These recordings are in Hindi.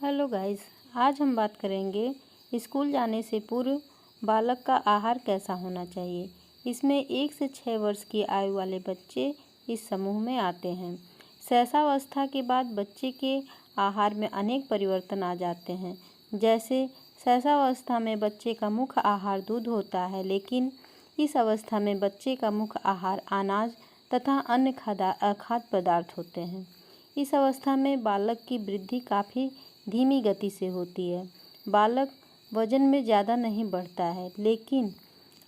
Hello guys. आज हम बात करेंगे स्कूल जाने से पूर्व बालक का आहार कैसा होना चाहिए। इसमें 1 से 6 वर्ष की आयु वाले बच्चे इस समूह में आते हैं। शैशवावस्था के बाद बच्चे के आहार में अनेक परिवर्तन आ जाते हैं। जैसे शैशवावस्था में बच्चे का मुख्य आहार दूध होता है, लेकिन इस अवस्था में बच्चे का मुख्य आहार अनाज तथा अन्य खाद्य पदार्थ होते हैं। इस अवस्था में बालक की वृद्धि काफ़ी धीमी गति से होती है। बालक वजन में ज़्यादा नहीं बढ़ता है, लेकिन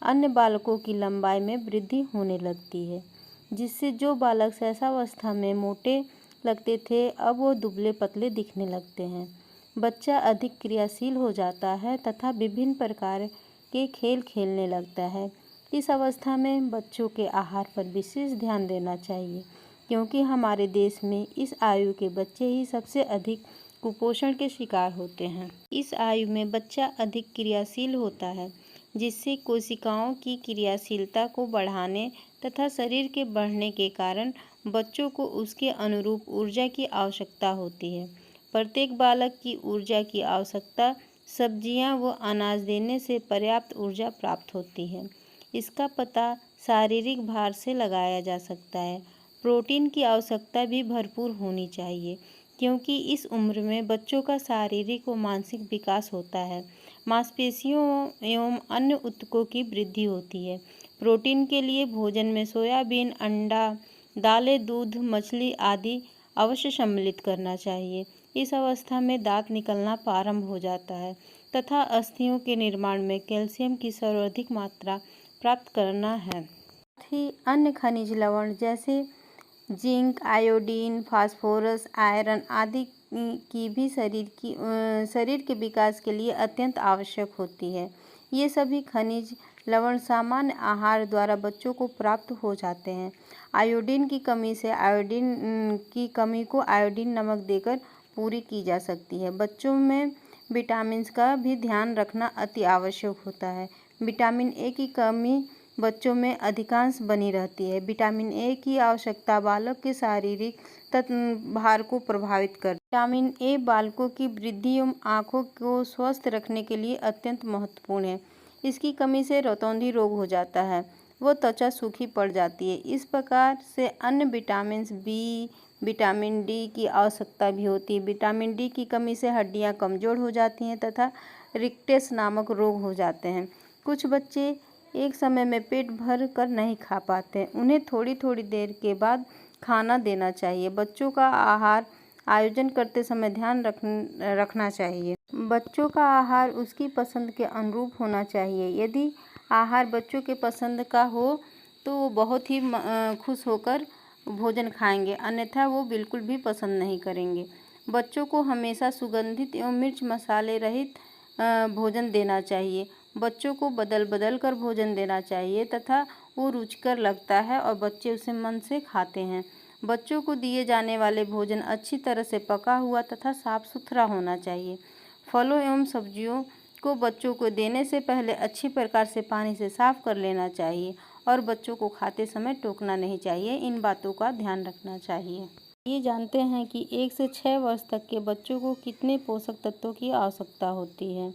अन्य बालकों की लंबाई में वृद्धि होने लगती है, जिससे जो बालक शैशवावस्था में मोटे लगते थे, अब वो दुबले पतले दिखने लगते हैं। बच्चा अधिक क्रियाशील हो जाता है तथा विभिन्न प्रकार के खेल खेलने लगता है। इस अवस्था में बच्चों के आहार पर विशेष ध्यान देना चाहिए, क्योंकि हमारे देश में इस आयु के बच्चे ही सबसे अधिक कुपोषण के शिकार होते हैं। इस आयु में बच्चा अधिक क्रियाशील होता है, जिससे कोशिकाओं की क्रियाशीलता को बढ़ाने तथा शरीर के बढ़ने के कारण बच्चों को उसके अनुरूप ऊर्जा की आवश्यकता होती है। प्रत्येक बालक की ऊर्जा की आवश्यकता सब्जियां व अनाज देने से पर्याप्त ऊर्जा प्राप्त होती है। इसका पता शारीरिक भार से लगाया जा सकता है। प्रोटीन की आवश्यकता भी भरपूर होनी चाहिए, क्योंकि इस उम्र में बच्चों का शारीरिक व मानसिक विकास होता है। मांसपेशियों एवं अन्य ऊतकों की वृद्धि होती है। प्रोटीन के लिए भोजन में सोयाबीन, अंडा, दालें, दूध, मछली आदि अवश्य सम्मिलित करना चाहिए। इस अवस्था में दांत निकलना प्रारंभ हो जाता है तथा अस्थियों के निर्माण में कैल्शियम की सर्वाधिक मात्रा प्राप्त करना है। साथ ही अन्य खनिज लवण जैसे जिंक, आयोडीन, फास्फोरस, आयरन आदि की भी शरीर के विकास के लिए अत्यंत आवश्यक होती है। ये सभी खनिज लवण सामान्य आहार द्वारा बच्चों को प्राप्त हो जाते हैं। आयोडीन की कमी को आयोडीन नमक देकर पूरी की जा सकती है। बच्चों में विटामिन का भी ध्यान रखना अति आवश्यक होता है। विटामिन ए की कमी बच्चों में अधिकांश बनी रहती है। विटामिन ए की आवश्यकता बालक के शारीरिक भार को प्रभावित कर। विटामिन ए बालकों की वृद्धि एवं आँखों को स्वस्थ रखने के लिए अत्यंत महत्वपूर्ण है। इसकी कमी से रतौंधी रोग हो जाता है, वो त्वचा सूखी पड़ जाती है। इस प्रकार से अन्य विटामिन बी, विटामिन डी की आवश्यकता भी होती है। विटामिन डी की कमी से हड्डियाँ कमज़ोर हो जाती हैं तथा रिकेट्स नामक रोग हो जाते हैं। कुछ बच्चे एक समय में पेट भर कर नहीं खा पाते, उन्हें थोड़ी थोड़ी देर के बाद खाना देना चाहिए। बच्चों का आहार आयोजन करते समय ध्यान रखना चाहिए। बच्चों का आहार उसकी पसंद के अनुरूप होना चाहिए। यदि आहार बच्चों के पसंद का हो तो वो बहुत ही खुश होकर भोजन खाएंगे, अन्यथा वो बिल्कुल भी पसंद नहीं करेंगे। बच्चों को हमेशा सुगंधित एवं मिर्च मसाले रहित भोजन देना चाहिए। बच्चों को बदल बदल कर भोजन देना चाहिए तथा वो रुचिकर लगता है और बच्चे उसे मन से खाते हैं। बच्चों को दिए जाने वाले भोजन अच्छी तरह से पका हुआ तथा साफ सुथरा होना चाहिए। फलों एवं सब्जियों को बच्चों को देने से पहले अच्छी प्रकार से पानी से साफ कर लेना चाहिए और बच्चों को खाते समय टोकना नहीं चाहिए। इन बातों का ध्यान रखना चाहिए। ये जानते हैं कि 1 से 6 वर्ष तक के बच्चों को कितने पोषक तत्वों की आवश्यकता होती है।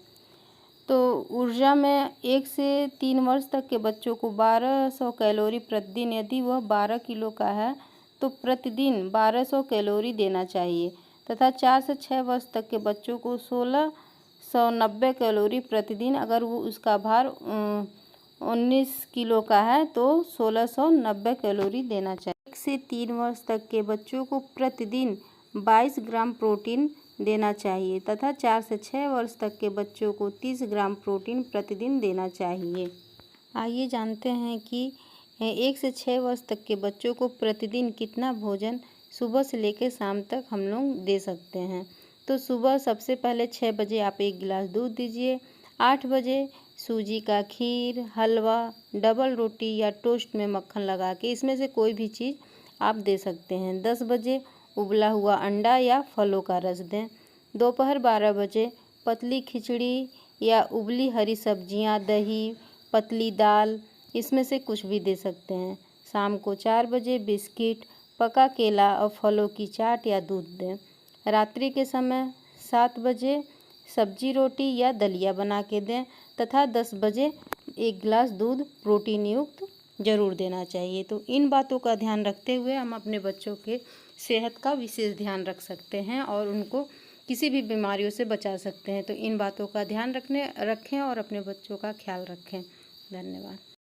तो ऊर्जा में 1 से 3 वर्ष तक के बच्चों को 1200 कैलोरी प्रतिदिन, यदि वह 12 किलो का है तो प्रतिदिन 1200 कैलोरी देना चाहिए तथा 4 से 6 वर्ष तक के बच्चों को 1690 कैलोरी प्रतिदिन, अगर वो उसका भार 19 किलो का है तो 1690 कैलोरी देना चाहिए। 1 से 3 वर्ष तक के बच्चों को प्रतिदिन 22 ग्राम प्रोटीन देना चाहिए तथा 4 से 6 वर्ष तक के बच्चों को 30 ग्राम प्रोटीन प्रतिदिन देना चाहिए। आइए जानते हैं कि 1 से 6 वर्ष तक के बच्चों को प्रतिदिन कितना भोजन सुबह से लेकर शाम तक हम लोग दे सकते हैं। तो सुबह सबसे पहले 6 बजे आप 1 गिलास दूध दीजिए। 8 बजे सूजी का खीर, हलवा, डबल रोटी या टोस्ट में मक्खन लगा के, इसमें से कोई भी चीज़ आप दे सकते हैं। 10 बजे उबला हुआ अंडा या फलों का रस दें। दोपहर 12 बजे पतली खिचड़ी या उबली हरी सब्जियां, दही, पतली दाल, इसमें से कुछ भी दे सकते हैं। शाम को 4 बजे बिस्किट, पका केला और फलों की चाट या दूध दें। रात्रि के समय 7 बजे सब्जी रोटी या दलिया बना के दें तथा 10 बजे 1 गिलास दूध प्रोटीन युक्त ज़रूर देना चाहिए। तो इन बातों का ध्यान रखते हुए हम अपने बच्चों के सेहत का विशेष ध्यान रख सकते हैं और उनको किसी भी बीमारियों से बचा सकते हैं। तो इन बातों का ध्यान रखें और अपने बच्चों का ख्याल रखें। धन्यवाद।